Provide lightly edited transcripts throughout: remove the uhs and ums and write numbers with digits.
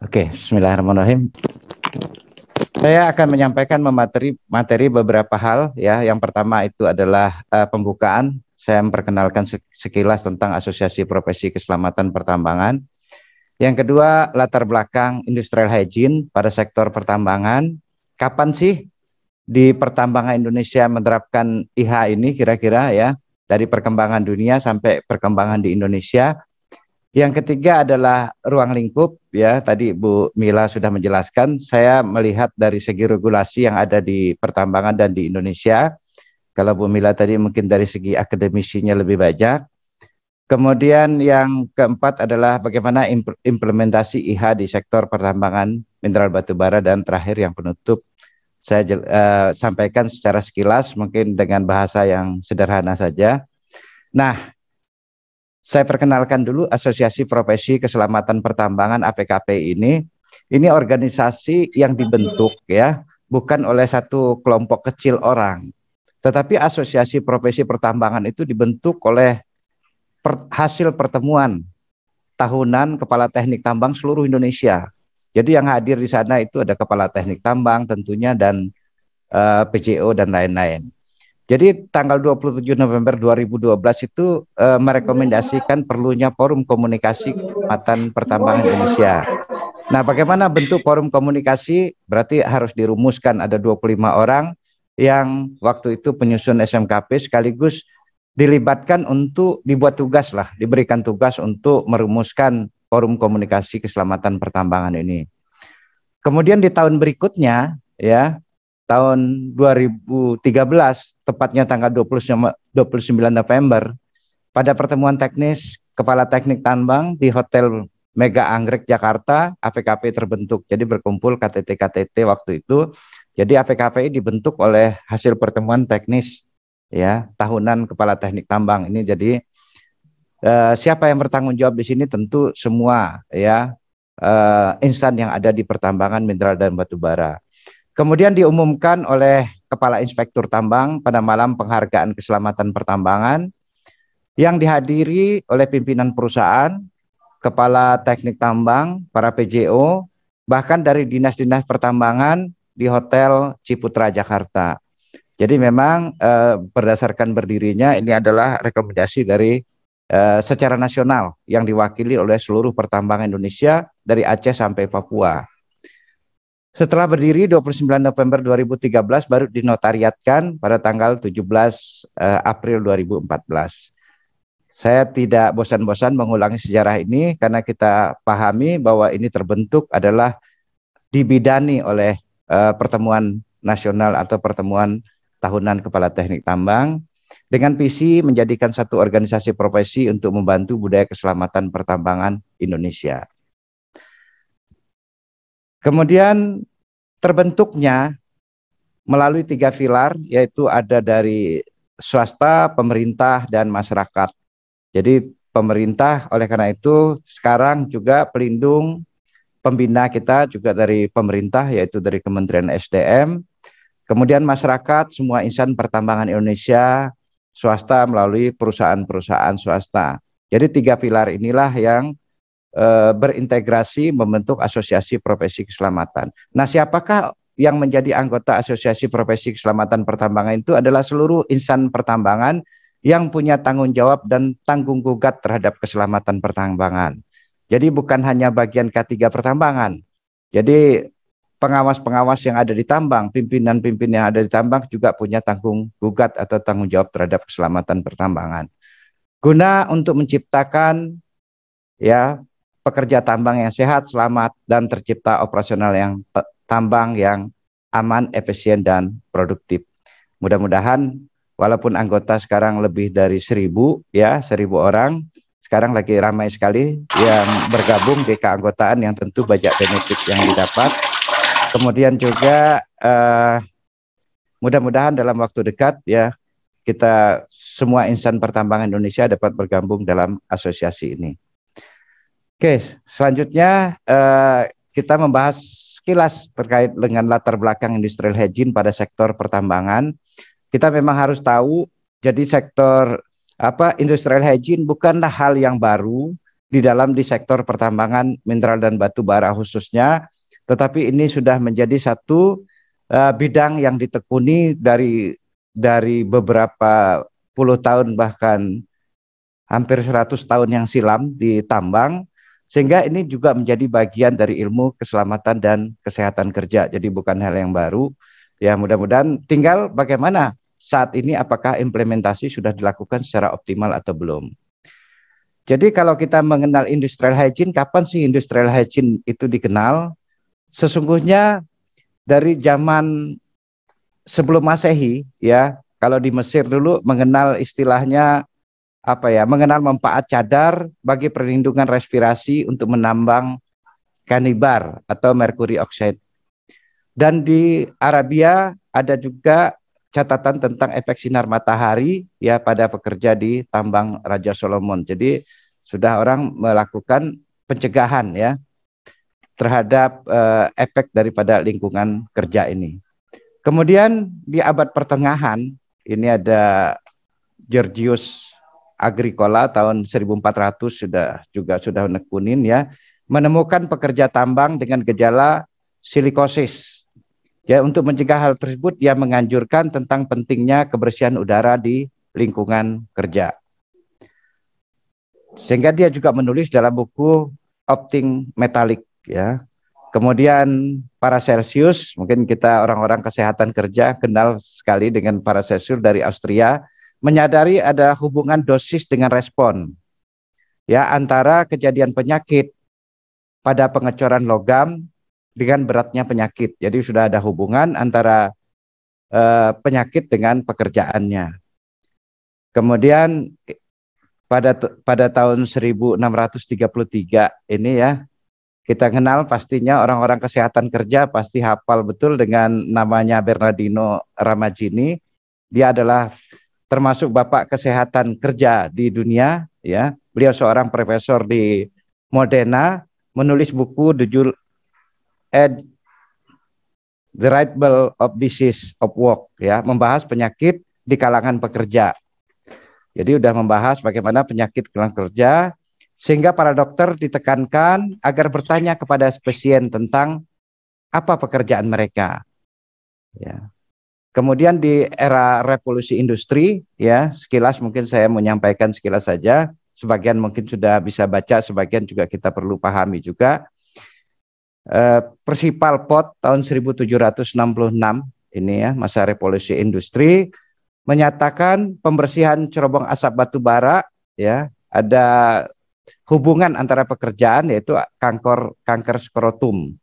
Oke, Bismillahirrahmanirrahim. Saya akan menyampaikan materi beberapa hal ya. Yang pertama itu adalah pembukaan. Saya memperkenalkan sekilas tentang Asosiasi Profesi Keselamatan Pertambangan. Yang kedua, latar belakang industrial hygiene pada sektor pertambangan. Kapan sih di pertambangan Indonesia menerapkan IH ini kira-kira ya, dari perkembangan dunia sampai perkembangan di Indonesia. Yang ketiga adalah ruang lingkup ya, tadi Bu Mila sudah menjelaskan. Saya melihat dari segi regulasi yang ada di pertambangan dan di Indonesia. Kalau Bu Mila tadi mungkin dari segi akademisinya lebih banyak. Kemudian yang keempat adalah bagaimana implementasi IH di sektor pertambangan mineral batu bara, dan terakhir yang penutup saya sampaikan secara sekilas mungkin dengan bahasa yang sederhana saja. Nah, saya perkenalkan dulu Asosiasi Profesi Keselamatan Pertambangan APKP ini. Ini organisasi yang dibentuk ya, bukan oleh satu kelompok kecil orang. Tetapi Asosiasi Profesi Pertambangan itu dibentuk oleh hasil pertemuan tahunan Kepala Teknik Tambang seluruh Indonesia. Jadi yang hadir di sana itu ada Kepala Teknik Tambang tentunya, dan PJO dan lain-lain. Jadi tanggal 27 November 2012 itu merekomendasikan perlunya forum komunikasi keselamatan pertambangan Indonesia. Nah, bagaimana bentuk forum komunikasi? Berarti harus dirumuskan, ada 25 orang yang waktu itu penyusun SMKP sekaligus dilibatkan untuk dibuat tugas lah, diberikan tugas untuk merumuskan forum komunikasi keselamatan pertambangan ini. Kemudian di tahun berikutnya ya, tahun 2013, tepatnya tanggal 29 November, pada pertemuan teknis Kepala Teknik Tambang di Hotel Mega Anggrek Jakarta, APKP terbentuk. Jadi berkumpul KTT-KTT waktu itu. Jadi APKP dibentuk oleh hasil pertemuan teknis ya tahunan Kepala Teknik Tambang ini. Jadi siapa yang bertanggung jawab di sini? Tentu semua ya insan yang ada di pertambangan mineral dan batu bara. Kemudian diumumkan oleh Kepala Inspektur Tambang pada malam penghargaan keselamatan pertambangan yang dihadiri oleh pimpinan perusahaan, Kepala Teknik Tambang, para PJO, bahkan dari dinas-dinas pertambangan di Hotel Ciputra Jakarta. Jadi memang berdasarkan berdirinya ini adalah rekomendasi dari secara nasional yang diwakili oleh seluruh pertambangan Indonesia dari Aceh sampai Papua. Setelah berdiri 29 November 2013 baru dinotariatkan pada tanggal 17 April 2014. Saya tidak bosan-bosan mengulangi sejarah ini karena kita pahami bahwa ini terbentuk adalah dibidani oleh pertemuan nasional atau pertemuan tahunan Kepala Teknik Tambang dengan visi menjadikan satu organisasi profesi untuk membantu budaya keselamatan pertambangan Indonesia. Kemudian terbentuknya melalui 3 pilar, yaitu ada dari swasta, pemerintah, dan masyarakat. Jadi pemerintah oleh karena itu sekarang juga pelindung pembina kita juga dari pemerintah, yaitu dari Kementerian SDM. Kemudian masyarakat, semua insan pertambangan Indonesia, swasta melalui perusahaan-perusahaan swasta. Jadi 3 pilar inilah yang berintegrasi membentuk Asosiasi Profesi Keselamatan. Nah, siapakah yang menjadi anggota Asosiasi Profesi Keselamatan Pertambangan? Itu adalah seluruh insan pertambangan yang punya tanggung jawab dan tanggung gugat terhadap keselamatan pertambangan. Jadi bukan hanya bagian K3 pertambangan. Jadi pengawas-pengawas yang ada di tambang, pimpinan-pimpinan yang ada di tambang juga punya tanggung gugat atau tanggung jawab terhadap keselamatan pertambangan. Guna untuk menciptakan ya pekerja tambang yang sehat, selamat, dan tercipta operasional yang tambang yang aman, efisien, dan produktif. Mudah-mudahan walaupun anggota sekarang lebih dari 1.000 ya, 1.000 orang, sekarang lagi ramai sekali yang bergabung di keanggotaan yang tentu banyak benefit yang didapat. Kemudian juga mudah-mudahan dalam waktu dekat ya kita semua insan pertambangan Indonesia dapat bergabung dalam asosiasi ini. Oke, selanjutnya kita membahas sekilas terkait dengan latar belakang industrial hygiene pada sektor pertambangan. Kita memang harus tahu, jadi sektor industrial hygiene bukanlah hal yang baru, di sektor pertambangan mineral dan batu bara khususnya, tetapi ini sudah menjadi satu bidang yang ditekuni dari beberapa puluh tahun bahkan hampir 100 tahun yang silam di tambang, sehingga ini juga menjadi bagian dari ilmu keselamatan dan kesehatan kerja. Jadi bukan hal yang baru. Ya, mudah-mudahan tinggal bagaimana saat ini, apakah implementasi sudah dilakukan secara optimal atau belum. Jadi kalau kita mengenal industrial hygiene, kapan sih industrial hygiene itu dikenal? Sesungguhnya dari zaman sebelum Masehi, ya. Kalau di Mesir dulu mengenal istilahnya apa ya, mengenal manfaat cadar bagi perlindungan respirasi untuk menambang kanibar atau mercury oxide. Dan di Arabia ada juga catatan tentang efek sinar matahari ya pada pekerja di tambang Raja Solomon. Jadi sudah orang melakukan pencegahan ya terhadap efek daripada lingkungan kerja ini. Kemudian di abad pertengahan ini ada Georgius Agricola tahun 1400 sudah menekunin ya, menemukan pekerja tambang dengan gejala silikosis. Ya, untuk mencegah hal tersebut dia menganjurkan tentang pentingnya kebersihan udara di lingkungan kerja. Sehingga dia juga menulis dalam buku Opting Metallic ya. Kemudian Paracelsus, mungkin kita orang-orang kesehatan kerja kenal sekali dengan Paracelsus dari Austria, menyadari ada hubungan dosis dengan respon ya antara kejadian penyakit pada pengecoran logam dengan beratnya penyakit. Jadi sudah ada hubungan antara penyakit dengan pekerjaannya. Kemudian pada tahun 1633 ini ya, kita kenal pastinya orang-orang kesehatan kerja pasti hafal betul dengan namanya Bernardino Ramazzini. Dia adalah termasuk bapak kesehatan kerja di dunia ya. Beliau seorang profesor di Modena, menulis buku judul The Riddle of Disease of Work ya, membahas penyakit di kalangan pekerja. Jadi sudah membahas bagaimana penyakit kalangan kerja, sehingga para dokter ditekankan agar bertanya kepada pasien tentang apa pekerjaan mereka. Ya. Kemudian di era revolusi industri, ya sekilas mungkin saya menyampaikan sekilas saja. Sebagian mungkin sudah bisa baca, sebagian juga kita perlu pahami juga. Persipal Pot tahun 1766 ini ya, masa revolusi industri, menyatakan pembersihan cerobong asap batu bara ya, ada hubungan antara pekerjaan yaitu kanker skrotum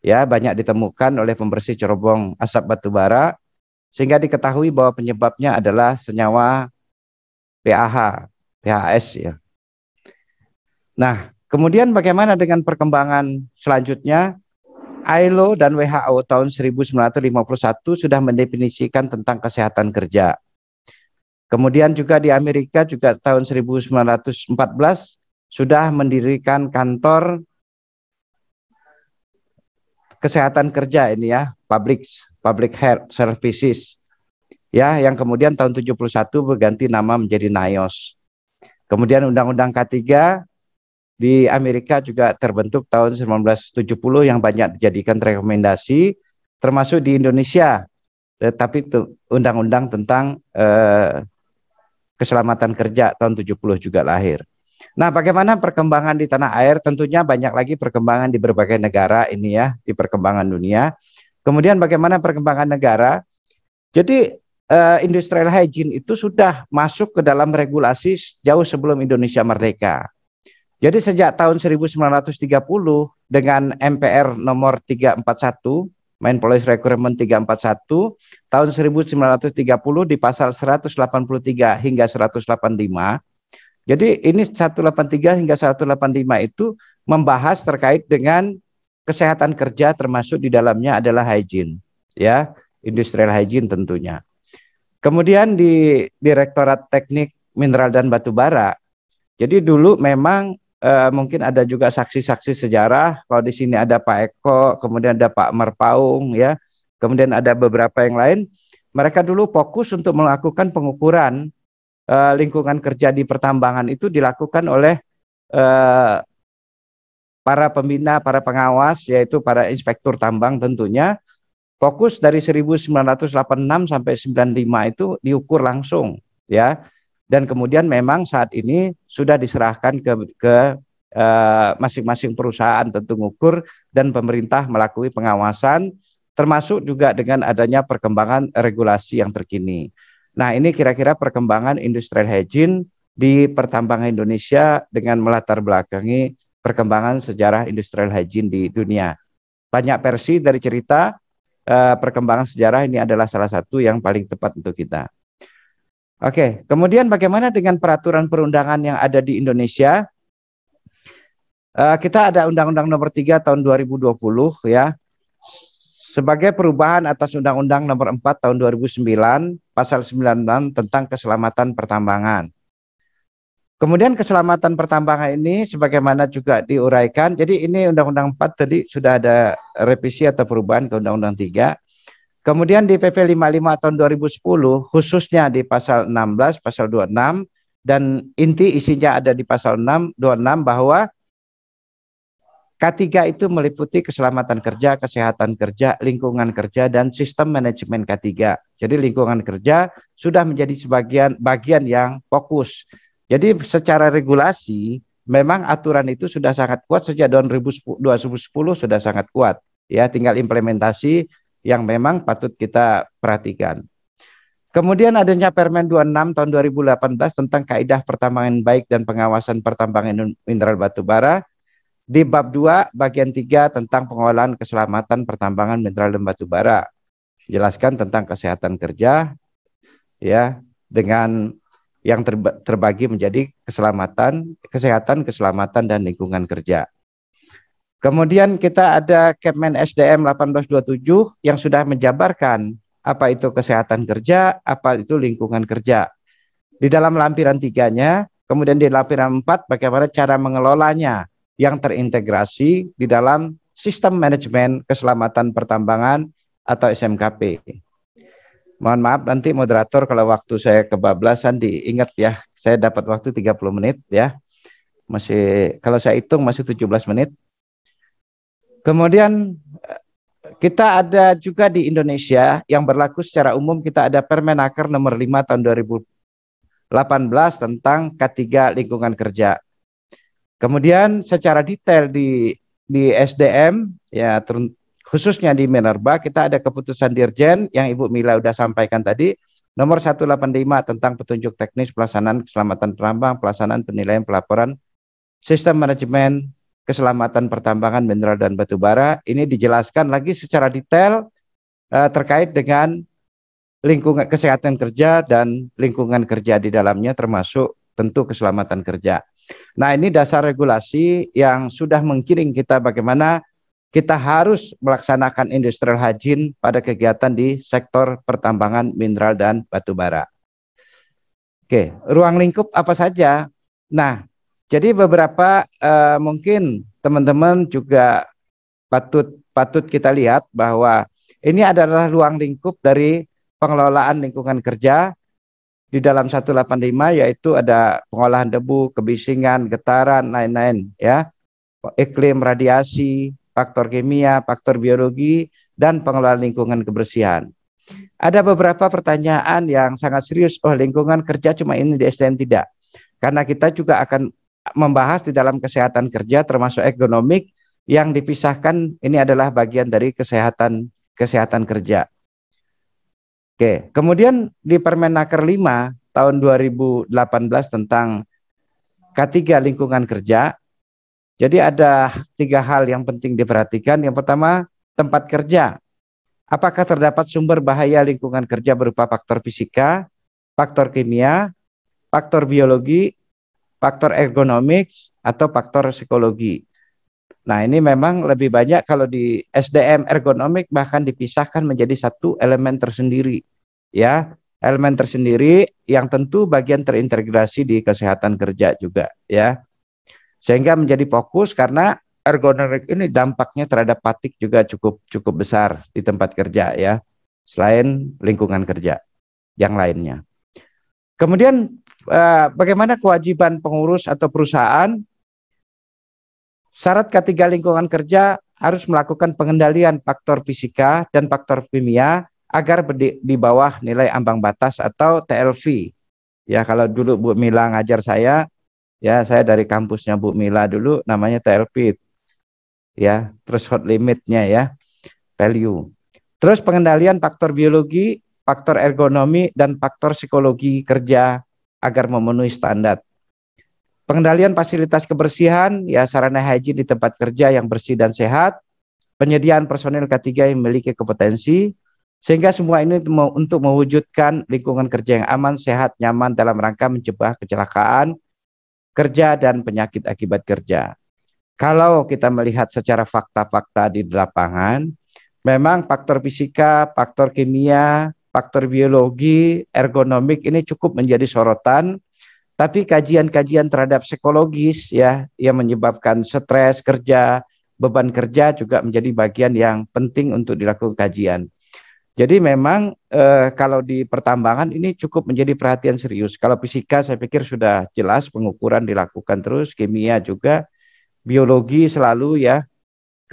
ya, banyak ditemukan oleh pembersih cerobong asap batu bara, sehingga diketahui bahwa penyebabnya adalah senyawa PHS ya. Nah, kemudian bagaimana dengan perkembangan selanjutnya? ILO dan WHO tahun 1951 sudah mendefinisikan tentang kesehatan kerja. Kemudian juga di Amerika juga tahun 1914 sudah mendirikan kantor kesehatan kerja ini ya, public health services ya, yang kemudian tahun 71 berganti nama menjadi NIOSH. Kemudian Undang-Undang K3 di Amerika juga terbentuk tahun 1970 yang banyak dijadikan rekomendasi, termasuk di Indonesia, tetapi undang-undang tentang keselamatan kerja tahun 70 juga lahir. Nah, bagaimana perkembangan di tanah air? Tentunya banyak lagi perkembangan di berbagai negara ini ya, di perkembangan dunia. Kemudian bagaimana perkembangan negara? Jadi industrial hygiene itu sudah masuk ke dalam regulasi jauh sebelum Indonesia merdeka. Jadi sejak tahun 1930 dengan MPR nomor 341, Main Policy Requirement 341, tahun 1930 di pasal 183 hingga 185. Jadi ini 183 hingga 185 itu membahas terkait dengan kesehatan kerja, termasuk di dalamnya adalah hygiene, ya, industrial hygiene tentunya. Kemudian di Direktorat Teknik Mineral dan Batu Bara, jadi dulu memang mungkin ada juga saksi-saksi sejarah. Kalau di sini ada Pak Eko, kemudian ada Pak Marpaung, ya, kemudian ada beberapa yang lain. Mereka dulu fokus untuk melakukan pengukuran lingkungan kerja di pertambangan itu dilakukan oleh eh, para pembina, para pengawas, yaitu para inspektur tambang tentunya, fokus dari 1986 sampai 95 itu diukur langsung, ya. Dan kemudian memang saat ini sudah diserahkan ke masing-masing perusahaan tentu ngukur dan pemerintah melakukan pengawasan, termasuk juga dengan adanya perkembangan regulasi yang terkini. Nah, ini kira-kira perkembangan industrial hygiene di pertambangan Indonesia dengan melatar belakangi perkembangan sejarah industrial hygiene di dunia. Banyak versi dari cerita perkembangan sejarah, ini adalah salah satu yang paling tepat untuk kita. Oke, kemudian bagaimana dengan peraturan perundangan yang ada di Indonesia? Kita ada Undang-Undang Nomor 3 Tahun 2020 ya, sebagai perubahan atas Undang-Undang Nomor 4 Tahun 2009 Pasal 96 tentang keselamatan pertambangan. Kemudian keselamatan pertambangan ini sebagaimana juga diuraikan, jadi ini Undang-Undang 4 tadi sudah ada revisi atau perubahan ke Undang-Undang 3. Kemudian di PP 55 tahun 2010 khususnya di pasal 16, pasal 26, dan inti isinya ada di pasal 6, 26 bahwa K3 itu meliputi keselamatan kerja, kesehatan kerja, lingkungan kerja, dan sistem manajemen K3. Jadi lingkungan kerja sudah menjadi bagian yang fokus. Jadi secara regulasi memang aturan itu sudah sangat kuat sejak tahun 2010 sudah sangat kuat. Ya, tinggal implementasi yang memang patut kita perhatikan. Kemudian adanya Permen 26 tahun 2018 tentang kaidah pertambangan baik dan pengawasan pertambangan mineral batu bara. Di bab 2 bagian 3 tentang pengolahan keselamatan pertambangan mineral dan batu bara. Jelaskan tentang kesehatan kerja ya, dengan yang terbagi menjadi kesehatan, keselamatan, dan lingkungan kerja. Kemudian kita ada Kepmen SDM 1827 yang sudah menjabarkan apa itu kesehatan kerja, apa itu lingkungan kerja. Di dalam lampiran 3-nya, kemudian di lampiran 4 bagaimana cara mengelolanya yang terintegrasi di dalam sistem manajemen keselamatan pertambangan atau SMKP. Mohon maaf nanti moderator kalau waktu saya kebablasan diingat ya. Saya dapat waktu 30 menit ya. Masih kalau saya hitung masih 17 menit. Kemudian kita ada juga di Indonesia yang berlaku secara umum, kita ada Permenaker nomor 5 tahun 2018 tentang K3 lingkungan kerja. Kemudian secara detail di SDM ya, khususnya di Minerba kita ada keputusan Dirjen yang Ibu Mila sudah sampaikan tadi nomor 185 tentang petunjuk teknis pelaksanaan keselamatan tambang, pelaksanaan penilaian pelaporan sistem manajemen keselamatan pertambangan mineral dan batu bara. Ini dijelaskan lagi secara detail terkait dengan lingkungan kesehatan kerja dan lingkungan kerja di dalamnya, termasuk tentu keselamatan kerja. Nah, ini dasar regulasi yang sudah menggiring kita bagaimana kita harus melaksanakan industrial hygiene pada kegiatan di sektor pertambangan mineral dan batu bara. Oke, ruang lingkup apa saja? Nah, jadi beberapa mungkin teman-teman juga patut kita lihat bahwa ini adalah ruang lingkup dari pengelolaan lingkungan kerja di dalam 185, yaitu ada pengolahan debu, kebisingan, getaran, lain-lain ya, iklim, radiasi, faktor kimia, faktor biologi, dan pengelolaan lingkungan kebersihan. Ada beberapa pertanyaan yang sangat serius. Oh, lingkungan kerja cuma ini di SDM? Tidak, karena kita juga akan membahas di dalam kesehatan kerja termasuk ergonomik yang dipisahkan. Ini adalah bagian dari kesehatan kerja. Oke, kemudian di Permenaker 5 tahun 2018 tentang K3 lingkungan kerja. Jadi ada 3 hal yang penting diperhatikan. Yang pertama, tempat kerja. Apakah terdapat sumber bahaya lingkungan kerja berupa faktor fisika, faktor kimia, faktor biologi, faktor ergonomik, atau faktor psikologi. Nah, ini memang lebih banyak kalau di SDM ergonomik bahkan dipisahkan menjadi satu elemen tersendiri. Ya, elemen tersendiri yang tentu bagian terintegrasi di kesehatan kerja juga ya. Sehingga menjadi fokus karena ergonomik ini dampaknya terhadap fatigue juga cukup besar di tempat kerja ya. Selain lingkungan kerja yang lainnya. Kemudian bagaimana kewajiban pengurus atau perusahaan Syarat ketiga lingkungan kerja harus melakukan pengendalian faktor fisika dan faktor kimia agar di bawah nilai ambang batas atau TLV. Ya, kalau dulu Bu Mila ngajar saya, ya saya dari kampusnya Bu Mila dulu namanya TLV, ya, threshold limitnya ya, value. Terus pengendalian faktor biologi, faktor ergonomi, dan faktor psikologi kerja agar memenuhi standar. Pengendalian fasilitas kebersihan, ya sarana hygiene di tempat kerja yang bersih dan sehat, penyediaan personil K3 yang memiliki kompetensi, sehingga semua ini untuk mewujudkan lingkungan kerja yang aman, sehat, nyaman dalam rangka mencegah kecelakaan kerja dan penyakit akibat kerja. Kalau kita melihat secara fakta-fakta di lapangan, memang faktor fisika, faktor kimia, faktor biologi, ergonomik ini cukup menjadi sorotan. Tapi kajian-kajian terhadap psikologis ya yang menyebabkan stres kerja, beban kerja juga menjadi bagian yang penting untuk dilakukan kajian. Jadi memang kalau di pertambangan ini cukup menjadi perhatian serius. Kalau fisika saya pikir sudah jelas pengukuran dilakukan terus, kimia juga, biologi selalu ya.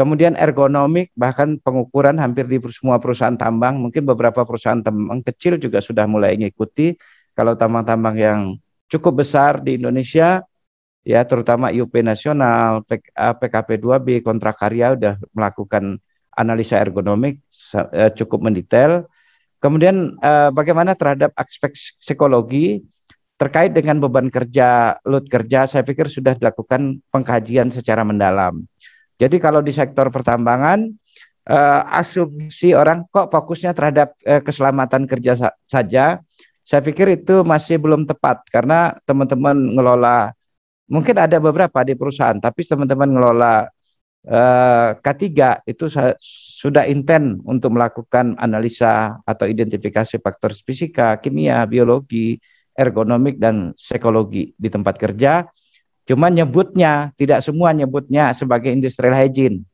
Kemudian ergonomik bahkan pengukuran hampir di semua perusahaan tambang, mungkin beberapa perusahaan tambang kecil juga sudah mulai mengikuti. Kalau tambang-tambang yang cukup besar di Indonesia, ya terutama IUP Nasional, PKP 2B, kontrak karya sudah melakukan analisa ergonomik cukup mendetail. Kemudian bagaimana terhadap aspek psikologi terkait dengan beban kerja, load kerja, saya pikir sudah dilakukan pengkajian secara mendalam. Jadi kalau di sektor pertambangan, asumsi orang kok fokusnya terhadap keselamatan kerja saja, saya pikir itu masih belum tepat karena teman-teman ngelola, mungkin ada beberapa di perusahaan, tapi teman-teman ngelola K3 itu sudah intent untuk melakukan analisa atau identifikasi faktor fisika, kimia, biologi, ergonomik, dan psikologi di tempat kerja. Cuma nyebutnya, tidak semua nyebutnya sebagai industrial hygiene.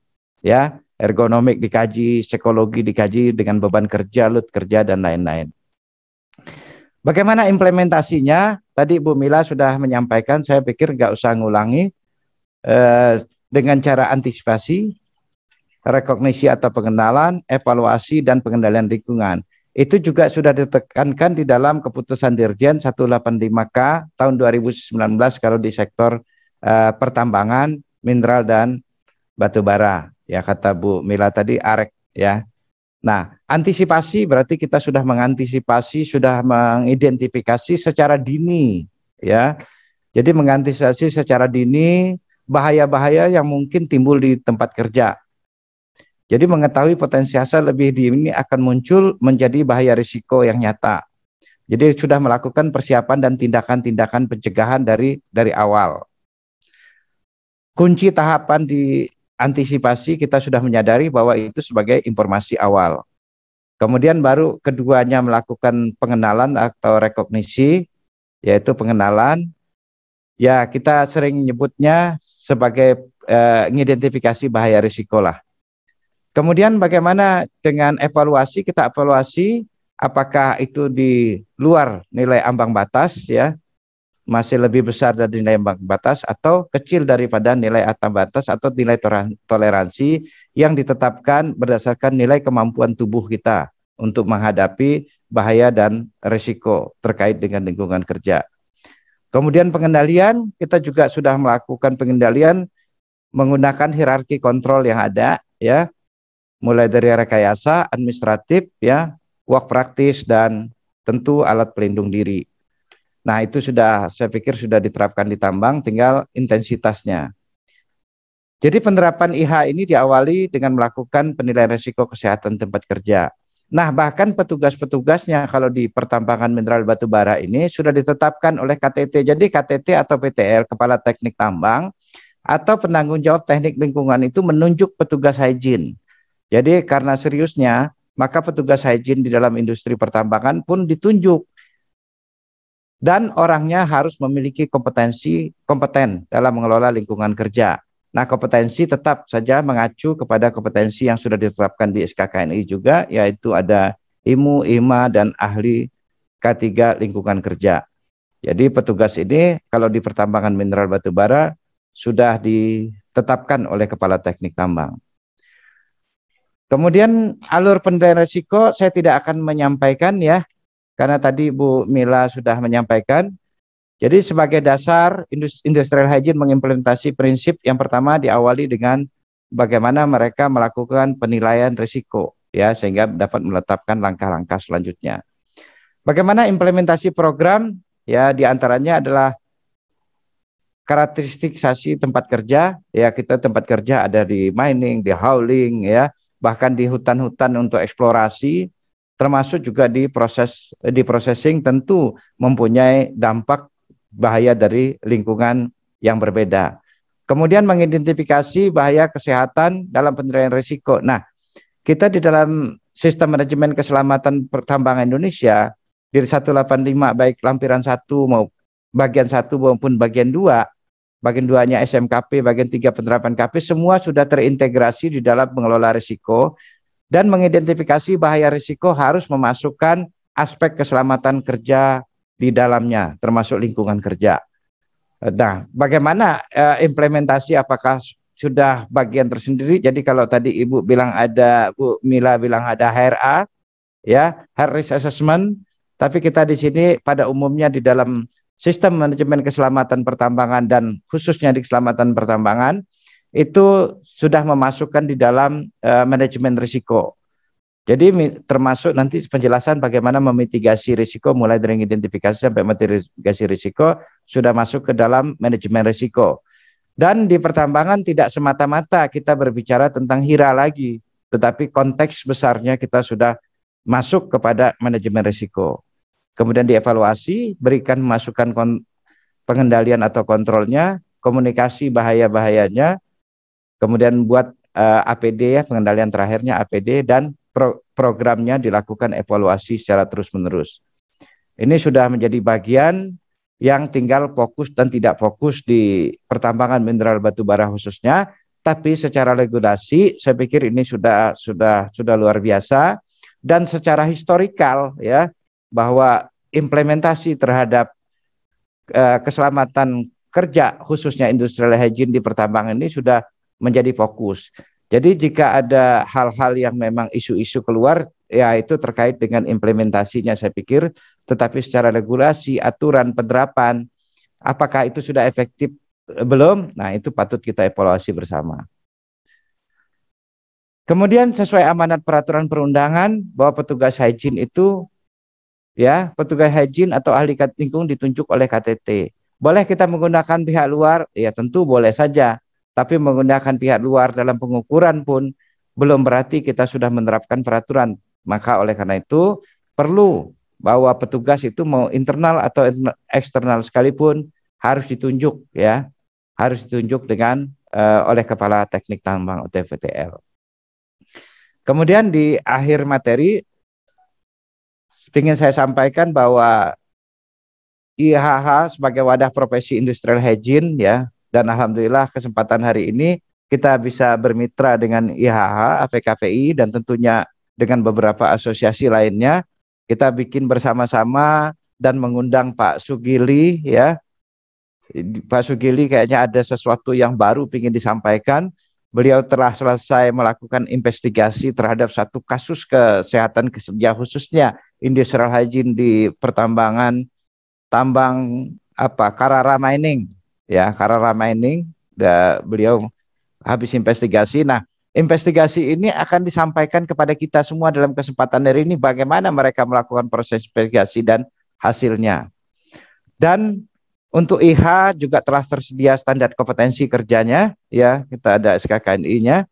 Ya, ergonomik dikaji, psikologi dikaji dengan beban kerja, load kerja, dan lain-lain. Bagaimana implementasinya? Tadi Bu Mila sudah menyampaikan, saya pikir nggak usah ngulangi. Dengan cara antisipasi, rekognisi atau pengenalan, evaluasi, dan pengendalian lingkungan. Itu juga sudah ditekankan di dalam keputusan Dirjen 185K tahun 2019 kalau di sektor pertambangan, mineral, dan batubara. Ya kata Bu Mila tadi, AREK ya. Nah, antisipasi berarti kita sudah mengantisipasi, sudah mengidentifikasi secara dini ya. Jadi mengantisipasi secara dini bahaya-bahaya yang mungkin timbul di tempat kerja. Jadi mengetahui potensi asal lebih dini akan muncul menjadi bahaya risiko yang nyata. Jadi sudah melakukan persiapan dan tindakan-tindakan pencegahan dari awal. Kunci tahapan di antisipasi kita sudah menyadari bahwa itu sebagai informasi awal. Kemudian baru keduanya melakukan pengenalan atau rekognisi, yaitu pengenalan. Ya kita sering menyebutnya sebagai mengidentifikasi bahaya risiko lah. Kemudian bagaimana dengan evaluasi? Kita evaluasi apakah itu di luar nilai ambang batas ya, masih lebih besar dari nilai ambang batas atau kecil daripada nilai ambang batas atau nilai toleransi yang ditetapkan berdasarkan nilai kemampuan tubuh kita untuk menghadapi bahaya dan risiko terkait dengan lingkungan kerja. Kemudian pengendalian, kita juga sudah melakukan pengendalian menggunakan hierarki kontrol yang ada ya, mulai dari rekayasa, administratif, ya, work practice, dan tentu alat pelindung diri. Nah, itu sudah, saya pikir sudah diterapkan di tambang, tinggal intensitasnya. Jadi penerapan IH ini diawali dengan melakukan penilaian risiko kesehatan tempat kerja. Nah, bahkan petugas-petugasnya kalau di pertambangan mineral batu bara ini sudah ditetapkan oleh KTT. Jadi KTT atau PTL, Kepala Teknik Tambang, atau penanggung jawab teknik lingkungan itu menunjuk petugas hygiene. Jadi karena seriusnya, maka petugas hygiene di dalam industri pertambangan pun ditunjuk. Dan orangnya harus memiliki kompeten dalam mengelola lingkungan kerja. Nah, kompetensi tetap saja mengacu kepada kompetensi yang sudah ditetapkan di SKKNI juga, yaitu ada IMU, IMA, dan ahli K3 lingkungan kerja. Jadi petugas ini kalau di pertambangan mineral batu bara sudah ditetapkan oleh Kepala Teknik Tambang. Kemudian alur penilaian risiko saya tidak akan menyampaikan ya, karena tadi Bu Mila sudah menyampaikan. Jadi sebagai dasar industrial hygiene mengimplementasi prinsip yang pertama diawali dengan bagaimana mereka melakukan penilaian risiko ya, sehingga dapat menetapkan langkah-langkah selanjutnya. Bagaimana implementasi program ya, diantaranya adalah karakteristikasi tempat kerja ya, kita tempat kerja ada di mining, di hauling ya, bahkan di hutan-hutan untuk eksplorasi, termasuk juga di processing tentu mempunyai dampak bahaya dari lingkungan yang berbeda. Kemudian mengidentifikasi bahaya kesehatan dalam penilaian risiko. Nah, kita di dalam sistem manajemen keselamatan pertambangan Indonesia di 185 baik lampiran 1 maupun bagian 1 maupun bagian 2, bagian 2-nya SMKP, bagian 3 penerapan KP, semua sudah terintegrasi di dalam mengelola risiko, dan mengidentifikasi bahaya risiko harus memasukkan aspek keselamatan kerja di dalamnya, termasuk lingkungan kerja. Nah, bagaimana implementasi, apakah sudah bagian tersendiri? Jadi kalau tadi Ibu bilang ada, Bu Mila bilang ada HRA, ya, Health Risk Assessment, tapi kita di sini pada umumnya di dalam sistem manajemen keselamatan pertambangan dan khususnya di keselamatan pertambangan itu sudah memasukkan di dalam manajemen risiko. Jadi termasuk nanti penjelasan bagaimana memitigasi risiko mulai dari identifikasi sampai mitigasi risiko sudah masuk ke dalam manajemen risiko. Dan di pertambangan tidak semata-mata kita berbicara tentang HIRA lagi, tetapi konteks besarnya kita sudah masuk kepada manajemen risiko. Kemudian dievaluasi, berikan masukan pengendalian atau kontrolnya, komunikasi bahaya-bahayanya, kemudian buat APD ya, pengendalian terakhirnya APD, dan programnya dilakukan evaluasi secara terus-menerus. Ini sudah menjadi bagian yang tinggal fokus dan tidak fokus di pertambangan mineral batubara khususnya, tapi secara regulasi saya pikir ini sudah luar biasa, dan secara historikal ya, bahwa implementasi terhadap keselamatan kerja khususnya industrial hygiene di pertambangan ini sudah menjadi fokus. Jadi jika ada hal-hal yang memang isu-isu keluar, ya itu terkait dengan implementasinya saya pikir, tetapi secara regulasi, aturan, penerapan, apakah itu sudah efektif belum? Nah, itu patut kita evaluasi bersama. Kemudian sesuai amanat peraturan perundangan bahwa petugas hygiene itu, ya, petugas hygiene atau ahli lingkungan ditunjuk oleh KTT. Boleh kita menggunakan pihak luar? Ya tentu boleh saja. Tapi menggunakan pihak luar dalam pengukuran pun belum berarti kita sudah menerapkan peraturan. Maka oleh karena itu perlu bahwa petugas itu mau internal atau eksternal sekalipun harus ditunjuk ya, harus ditunjuk dengan oleh Kepala Teknik Tambang atau VTL. Kemudian di akhir materi ingin saya sampaikan bahwa IHH sebagai wadah profesi industrial hygiene ya, dan alhamdulillah kesempatan hari ini kita bisa bermitra dengan IHH, APKPI, dan tentunya dengan beberapa asosiasi lainnya. Kita bikin bersama-sama dan mengundang Pak Sugili ya. Pak Sugili kayaknya ada sesuatu yang baru ingin disampaikan. Beliau telah selesai melakukan investigasi terhadap satu kasus kesehatan kerja khususnya industrial hygiene di pertambangan tambang Karara Mining ya, Karara Mining. Beliau habis investigasi. Nah, investigasi ini akan disampaikan kepada kita semua dalam kesempatan hari ini bagaimana mereka melakukan proses investigasi dan hasilnya. Dan untuk IH juga telah tersedia standar kompetensi kerjanya ya, kita ada SKKNI-nya.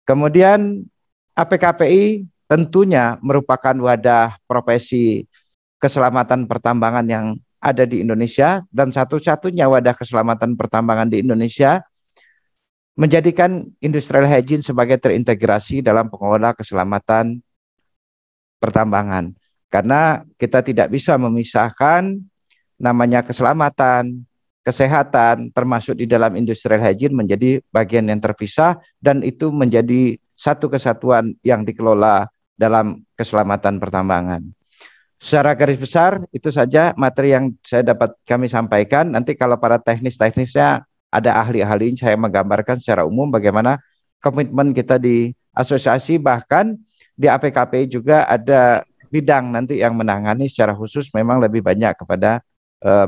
Kemudian APKPI tentunya merupakan wadah profesi keselamatan pertambangan yang ada di Indonesia dan satu-satunya wadah keselamatan pertambangan di Indonesia, menjadikan industrial hygiene sebagai terintegrasi dalam pengelola keselamatan pertambangan. Karena kita tidak bisa memisahkan namanya keselamatan, kesehatan, termasuk di dalam industrial hygiene menjadi bagian yang terpisah, dan itu menjadi satu kesatuan yang dikelola dalam keselamatan pertambangan. Secara garis besar itu saja materi yang saya dapat kami sampaikan. Nanti kalau para teknisnya ada ahli-ahli, saya menggambarkan secara umum bagaimana komitmen kita di asosiasi, bahkan di APKP juga ada bidang nanti yang menangani secara khusus memang lebih banyak kepada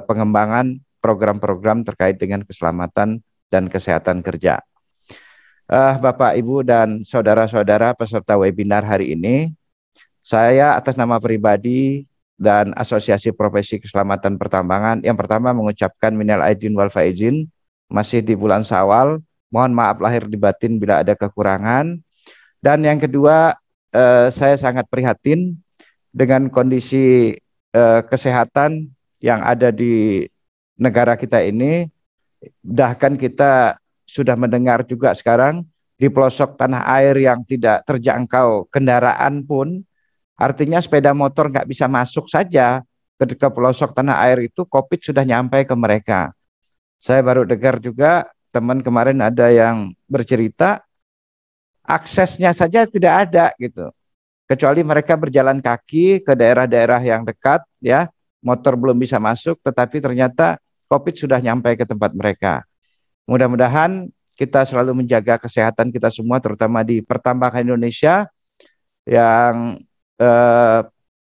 pengembangan program-program terkait dengan keselamatan dan kesehatan kerja. Bapak, Ibu, dan saudara-saudara peserta webinar hari ini, saya atas nama pribadi dan Asosiasi Profesi Keselamatan Pertambangan, yang pertama mengucapkan minal aidin wal faizin, masih di bulan Syawal, mohon maaf lahir di batin bila ada kekurangan. Dan yang kedua, saya sangat prihatin dengan kondisi kesehatan yang ada di negara kita ini. Bahkan kita sudah mendengar juga sekarang di pelosok tanah air yang tidak terjangkau kendaraan pun, artinya sepeda motor nggak bisa masuk saja ke pelosok tanah air itu, COVID sudah nyampe ke mereka. Saya baru dengar juga teman kemarin ada yang bercerita aksesnya saja tidak ada gitu, kecuali mereka berjalan kaki ke daerah-daerah yang dekat, ya, motor belum bisa masuk, tetapi ternyata COVID sudah nyampe ke tempat mereka. Mudah-mudahan kita selalu menjaga kesehatan kita semua, terutama di pertambangan Indonesia yang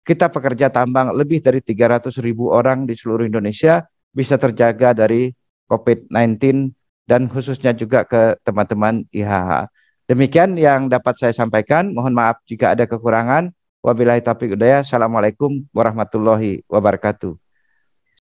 kita pekerja tambang lebih dari 300.000 orang di seluruh Indonesia bisa terjaga dari COVID-19 dan khususnya juga ke teman-teman IHH. Demikian yang dapat saya sampaikan. Mohon maaf jika ada kekurangan. Wabillahi taufiq hidayah. Assalamualaikum warahmatullahi wabarakatuh.